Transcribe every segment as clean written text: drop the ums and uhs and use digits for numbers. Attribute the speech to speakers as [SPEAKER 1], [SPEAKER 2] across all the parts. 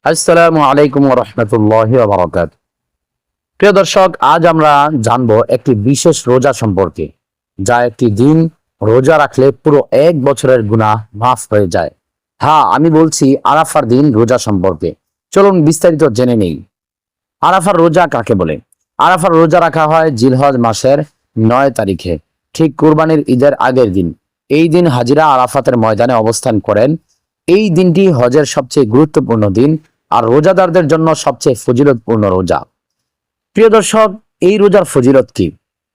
[SPEAKER 1] আসসালামু আলাইকুম ওয়া রাহমাতুল্লাহি ওয়া বারাকাতুহু। প্রিয় দর্শক, আজ আমরা জানবো একটি বিশেষ রোজা সম্পর্কে, যা একটি দিন রোজা রাখলে পুরো এক বছরের গুনাহ মাফ হয়ে যায়। হ্যাঁ, আমি বলছি আরাফার দিন রোজা সম্পর্কে। চলুন বিস্তারিত জেনে নেই। আরাফার রোজা কাকে বলে? আরাফার রোজা রাখা হয় জিলহজ মাসের 9 তারিখে, ঠিক কুরবানির ঈদের আগের দিন। এই দিন হাজিরা আরাফাতের ময়দানে অবস্থান করেন। এই দিনটি হজের সবচেয়ে গুরুত্বপূর্ণ দিন আর রোজাদারদের জন্য সবচেয়ে ফজিলতপূর্ণ রোজা। প্রিয় দর্শক, এই রোজার ফজিলত কি?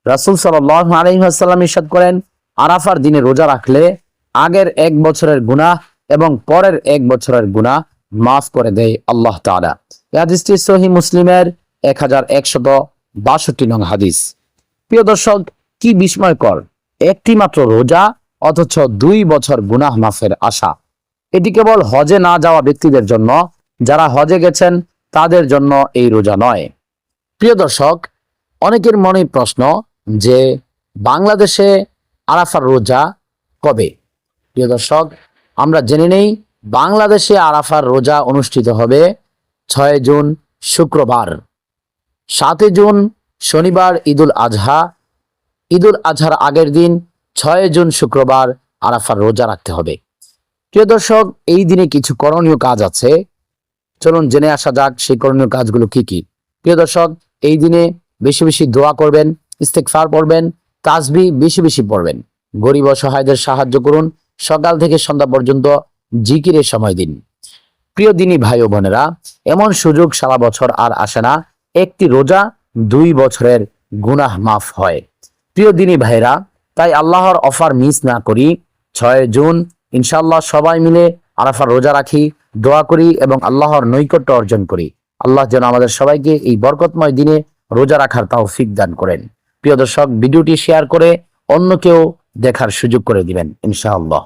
[SPEAKER 1] রাসূল সাল্লাল্লাহু আলাইহি ওয়াসাল্লাম ইরশাদ করেন, আরাফার দিনে রোজা রাখলে আগের এক বছরের গুনাহ এবং পরের এক বছরের গুনাহ মাফ করে দেয় আল্লাহ তাআলা। এই হাদিসটি সহিহ মুসলিমের 1162 নং হাদিস। প্রিয় দর্শক, কি বিস্ময়কর! একটি মাত্র রোজা, অথচ 2 বছর গুনাহ মাফের আশা। এটি কেবল হজে না যাওয়া ব্যক্তিদের জন্য, যারা হজে গেছেন তাদের জন্য এই রোজা নয়। প্রিয় দর্শক, অনেকের মনে প্রশ্ন যে বাংলাদেশে আরাফার রোজা কবে? প্রিয় দর্শক, আমরা জেনে নেই বাংলাদেশে আরাফার রোজা অনুষ্ঠিত হবে 6 জুন শুক্রবার। 7 জুন শনিবার ঈদুল আজহা। ঈদুল আজহার আগের দিন 6 জুন শুক্রবার আরাফার রোজা রাখতে হবে। প্রিয় দর্শক, এই দিনে কিছু করণীয় কাজ আছে। চলুন জেনে আসা যাক সেই করণীয় কাজগুলো কি কি। প্রিয় দর্শক, এই দিনে বেশি বেশি দোয়া করবেন, ইস্তেগফার পড়বেন, তাসবিহ বেশি বেশি পড়বেন, গরিব অসহায়দের সাহায্য করুন, সকাল থেকে সন্ধ্যা পর্যন্ত জিকিরে সময় দিন। প্রিয় দিনী ভাই ও বোনেরা, এমন সুযোগ সারা বছর আর আসে না। একটি রোজা 2 বছরের গুনাহ মাফ হয়। প্রিয় দিনী ভাইরা, তাই আল্লাহর অফার মিস না করি। 6 জুন ইনশাআল্লাহ সবাই মিলে আরাফার রোজা রাখি, দোয়া করি এবং আল্লাহর নৈকট্য অর্জন করি। আল্লাহ যেন আমাদের সবাইকে এই বরকতময় দিনে রোজা রাখার তৌফিক দান করেন। প্রিয় দর্শক, ভিডিওটি শেয়ার করে অন্যকেও দেখার সুযোগ করে দিবেন ইনশাআল্লাহ।